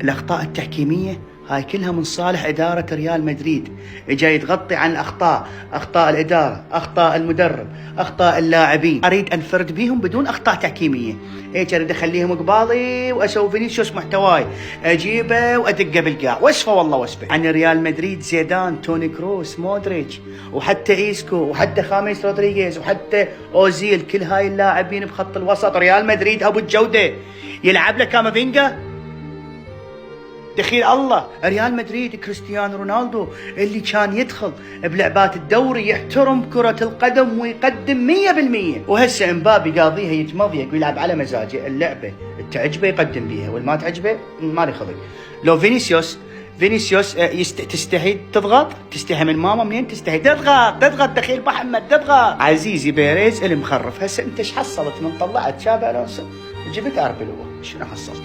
الأخطاء التحكيمية هاي كلها من صالح إدارة ريال مدريد، جاي تغطي عن الأخطاء، أخطاء الإدارة، أخطاء المدرب، أخطاء اللاعبين. أريد أنفرد بيهم بدون أخطاء تحكيمية. أريد أخليهم قبالي وأسوي فينيسيوس محتواي، أجيبه وأدقه بالقاع، وصفه والله وصفه. عن ريال مدريد زيدان، توني كروس، مودريتش، وحتى إيسكو، وحتى خاميس رودريغيز، وحتى أوزيل، كل هاي اللاعبين بخط الوسط. ريال مدريد أبو الجودة يلعب له كامافينجا؟ دخيل الله. ريال مدريد كريستيانو رونالدو اللي كان يدخل بلعبات الدوري يحترم كرة القدم ويقدم 100%، وهسه امبابي قاضيها يتمضيق ويلعب على مزاجه. اللعبة تعجبه يقدم بيها، والما تعجبه ما لي خلق. لو فينيسيوس تستحي تضغط، تستحي من ماما منين؟ تستحي تضغط دخيل محمد تضغط. عزيزي بيريز المخرف، هسه انت ايش حصلت من طلعت شابي الونسو؟ جبت اربلو، شنو حصلت؟